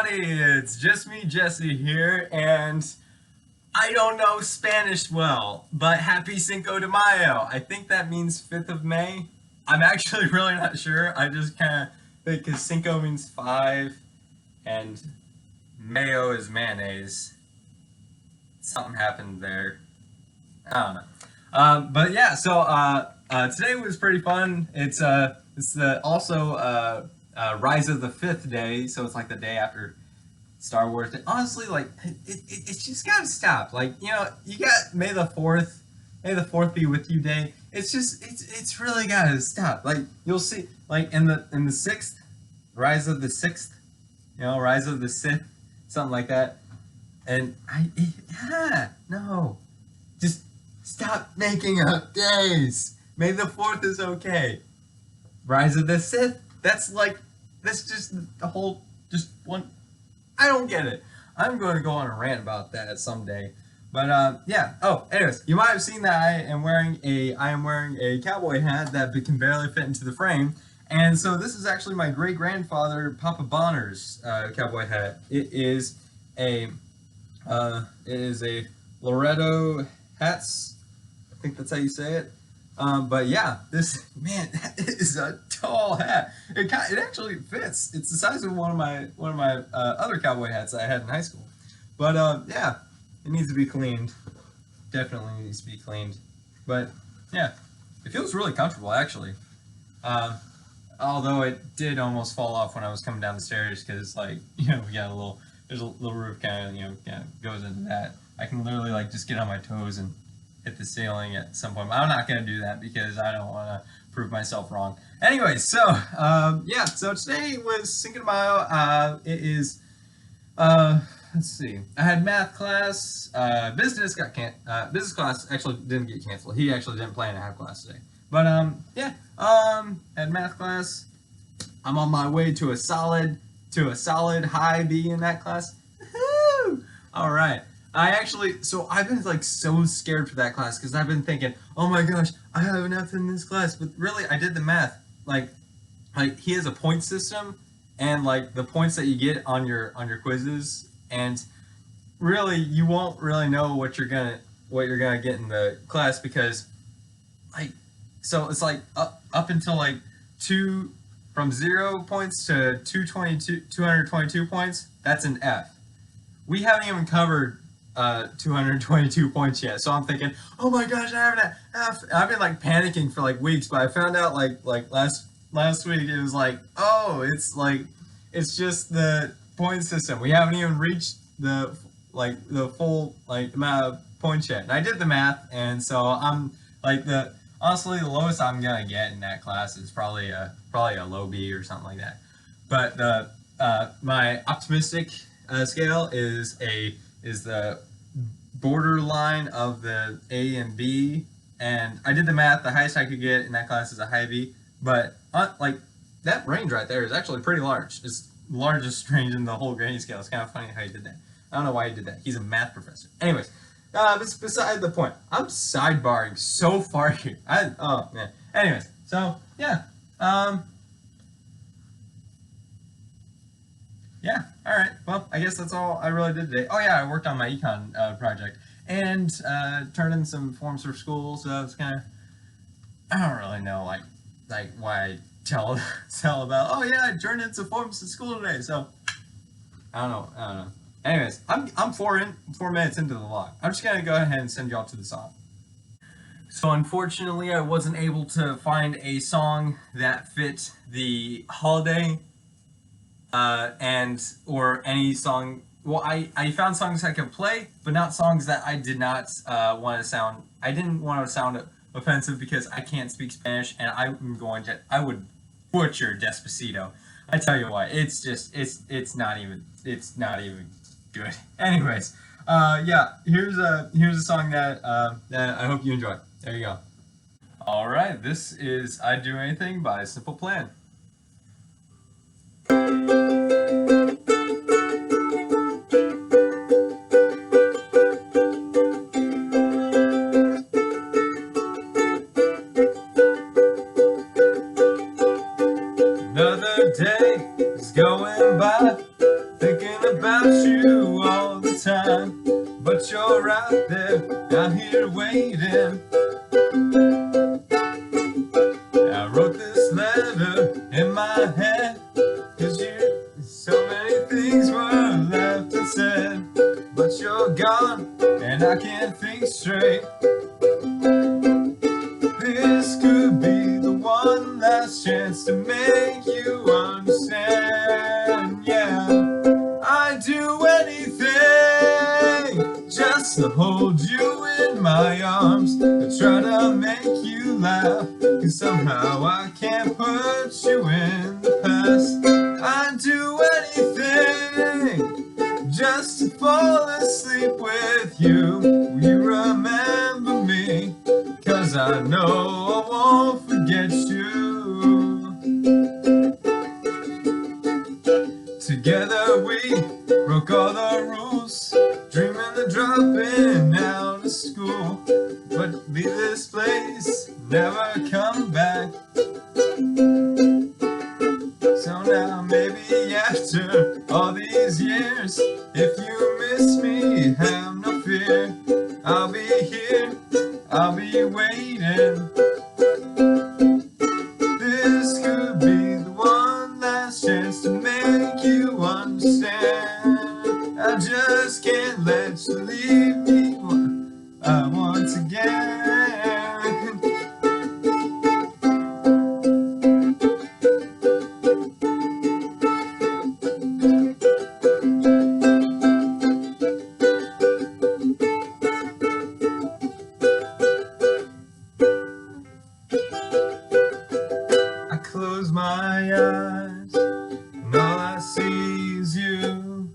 everybody, it's just me, Jesse here, and I don't know Spanish well, but happy Cinco de Mayo. I think that means 5th of May. I'm actually really not sure. I just kind of think because Cinco means 5 and Mayo is mayonnaise. Something happened there. I don't know. But yeah, so today was pretty fun. It's the also Rise of the Fifth Day, so it's like the day after Star Wars Day. Honestly, like it's just gotta stop. Like you got May the Fourth be with you Day. It's really gotta stop. Like you'll see, like in the sixth, Rise of the Sixth, Rise of the Sith, something like that. And no, just stop making up days. May the Fourth is okay. Rise of the Sith, that's just the whole, just one. I don't get it. I'm going to go on a rant about that someday. But yeah. Oh, anyways, you might have seen that I am wearing a cowboy hat that can barely fit into the frame, and so this is actually my great grandfather Papa Bonner's cowboy hat. It is a Loretto hats. I think that's how you say it. But yeah, that is a tall hat. It actually fits. It's the size of one of my other cowboy hats that I had in high school. But yeah, it needs to be cleaned. Definitely needs to be cleaned. But yeah, it feels really comfortable actually. Although it did almost fall off when I was coming down the stairs because we got there's a little roof kind of goes into that. I can literally just get on my toes and hit the ceiling at some point. I'm not going to do that because I don't want to prove myself wrong. Anyway, so yeah, so today was Cinco de Mayo. It is, let's see, I had math class, business class actually didn't get canceled. He actually didn't plan to have class today. But yeah, had math class. I'm on my way to a solid high B in that class. Woo-hoo! All right. I've been so scared for that class because I've been thinking, oh my gosh, I have enough in this class. But really, I did the math. Like he has a point system, and the points that you get on your quizzes, and really you won't really know what you're gonna get in the class because so it's up until from 0 points to 222 points. That's an F. We haven't even covered 222 points yet, so I'm thinking, oh my gosh, I have an F. I've been panicking for weeks, but I found out last week it was it's just the point system. We haven't even reached the full amount of points yet. And I did the math, and so I'm honestly the lowest I'm gonna get in that class is probably a low B or something like that. But my optimistic scale is the borderline of the A and B, and I did the math. The highest I could get in that class is a high B, but that range right there is actually pretty large. It's the largest range in the whole grading scale. It's kind of funny how he did that. I don't know why he did that. He's a math professor. Anyways, that's beside the point. I'm sidebarring so far here. Oh man. Anyways, so yeah. Yeah, all right. Well, I guess that's all I really did today. Oh yeah, I worked on my econ project and turned in some forms for school. So it's kind of, I don't really know why I tell about. Oh yeah, I turned in some forms to school today. So I don't know. Anyways, I'm 4 minutes into the vlog. I'm just gonna go ahead and send y'all to the song. So unfortunately, I wasn't able to find a song that fit the holiday. Or any song. Well, I found songs I could play, but not songs that I did not want to sound. I didn't want to sound offensive because I can't speak Spanish, and I would butcher Despacito. I tell you what, it's not even good. Anyways, yeah, here's a song that I hope you enjoy. There you go. All right, this is "I'd Do Anything" by Simple Plan. Another day is going by, thinking laugh, 'cause somehow I can't put you in the past. I'd do anything just to fall asleep with you. Will you remember me? 'Cause I know I won't forget you. Together we broke all the rules, dreaming of dropping out of school, but leave this place, never come back. So now maybe after all these years, if you miss me, have no fear. I'll be here, I'll be waiting. This could be the one last chance to make you understand. I just can't let you leave me once again. I close my eyes and all I see is you.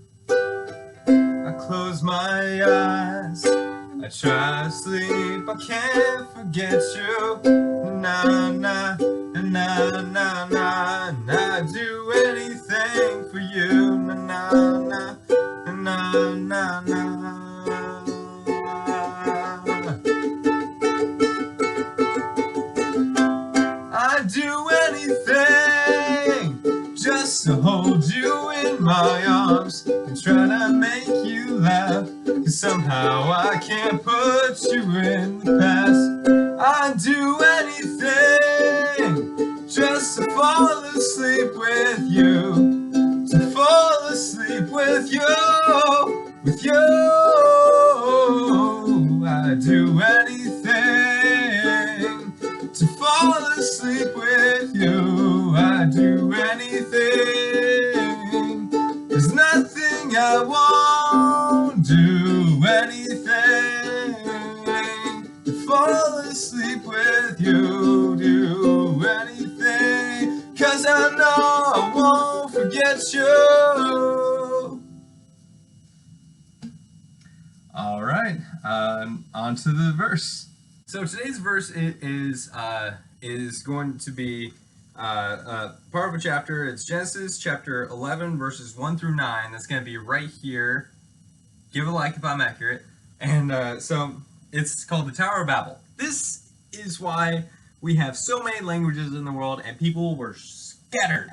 I close my eyes, I try to sleep, I can't forget you. Nah, nah, nah, nah, nah, nah, I'd do anything for you. Nah, nah, nah, nah, nah, nah. I'd do anything just to hold you in my arms and try to make you laugh, 'cause somehow I can't put you in the past. I'd do anything just to fall asleep with you, to fall asleep with you, with you. I'd do anything to fall asleep with you. I'd do anything. There's nothing I won't do. Anything to fall asleep with you. Do anything, 'cause I know I won't forget you. All right, on to the verse. So today's verse is going to be part of a chapter. It's Genesis chapter 11, verses 1 through 9. That's going to be right here. Give a like if I'm accurate. And so it's called the Tower of Babel. This is why we have so many languages in the world, and people were scattered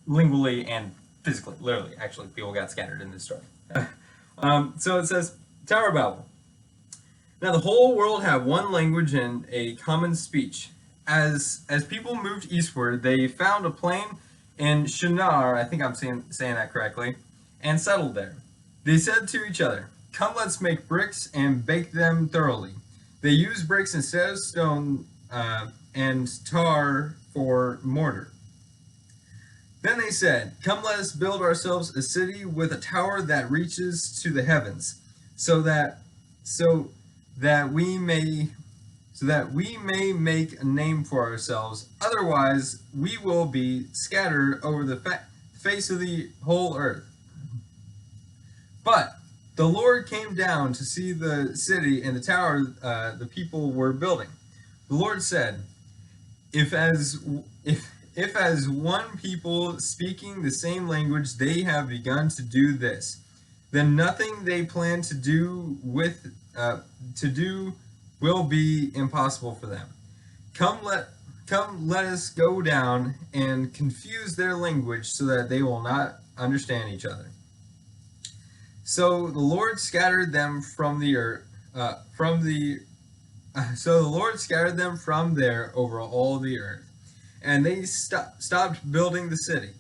lingually and physically. Literally, actually, people got scattered in this story. So it says, Tower of Babel. Now the whole world had one language and a common speech. As people moved eastward, they found a plain in Shinar, I think I'm saying that correctly, and settled there. They said to each other, "Come, let's make bricks and bake them thoroughly." They used bricks instead of stone and tar for mortar. Then they said, "Come, let us build ourselves a city with a tower that reaches to the heavens, so that we may make a name for ourselves. Otherwise, we will be scattered over the face of the whole earth." But the Lord came down to see the city and the tower the people were building. The Lord said, If as one people speaking the same language they have begun to do this, then nothing they plan to do will be impossible for them. Come, let us go down and confuse their language so that they will not understand each other. So the Lord scattered them from there over all the earth, and they stopped building the city.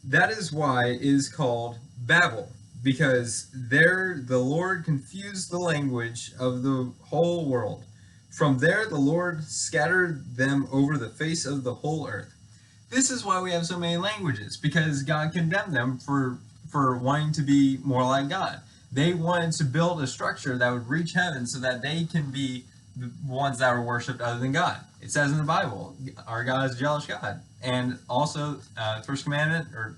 That is why it is called Babel, because there the Lord confused the language of the whole world. From there the Lord scattered them over the face of the whole earth. This is why we have so many languages, because God condemned them for wanting to be more like God. They wanted to build a structure that would reach heaven so that they can be the ones that were worshipped other than God. It says in the Bible, our God is a jealous God. And also, first commandment, or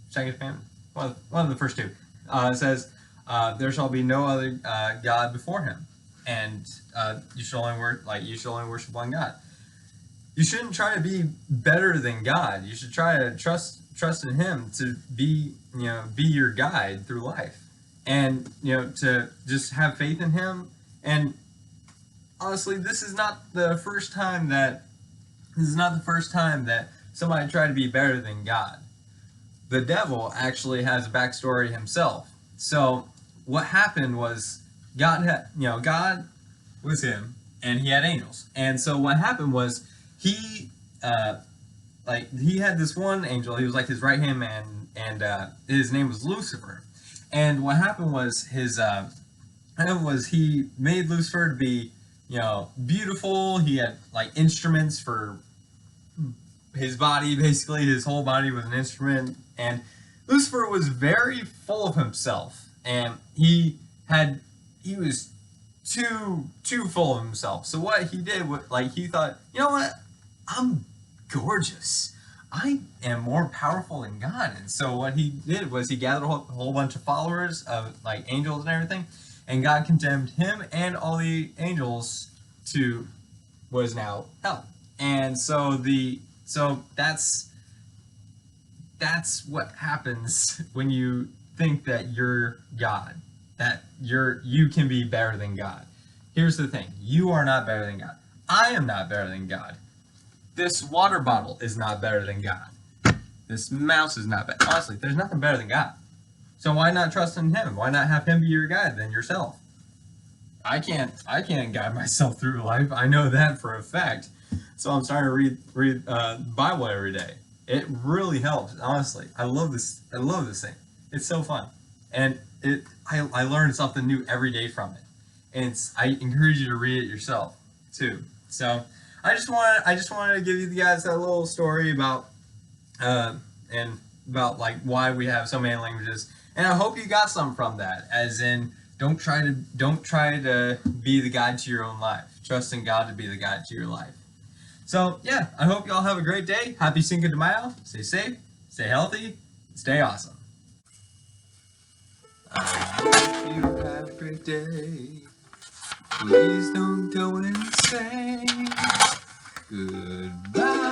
second commandment, one of the first two, says, there shall be no other God before him. And you should only worship one God. You shouldn't try to be better than God. You should try to trust in him to be your guide through life. And to just have faith in him. And honestly, this is not the first time that somebody tried to be better than God. The devil actually has a backstory himself. So what happened was God was him, and he had angels. And so what happened was he had this one angel. He was like his right hand man, and his name was Lucifer. And what happened was he made Lucifer to be beautiful. He had like instruments for his body. Basically, his whole body was an instrument. And Lucifer was very full of himself, and he was too full of himself. So what he did was, he thought, you know what, I'm gorgeous. I am more powerful than God. And so what he did was he gathered a whole bunch of followers of angels and everything, and God condemned him and all the angels to what is now hell. And so that's what happens when you think that you're God, that you can be better than God. Here's the thing: you are not better than God. I am not better than God. This water bottle is not better than God. This mouse is not better. Honestly, there's nothing better than God. So why not trust in him? Why not have him be your guide than yourself? I can't guide myself through life. I know that for a fact. So I'm starting to read the Bible every day. It really helps, honestly. I love this thing. It's so fun. And I learn something new every day from it. And I encourage you to read it yourself too. So I just wanted to give you guys that little story about why we have so many languages. And I hope you got some from that. As in, don't try to be the guide to your own life. Trust in God to be the guide to your life. So yeah, I hope y'all have a great day. Happy Cinco de Mayo. Stay safe, stay healthy, stay awesome. I hope you have a great day. Please don't go insane. Goodbye.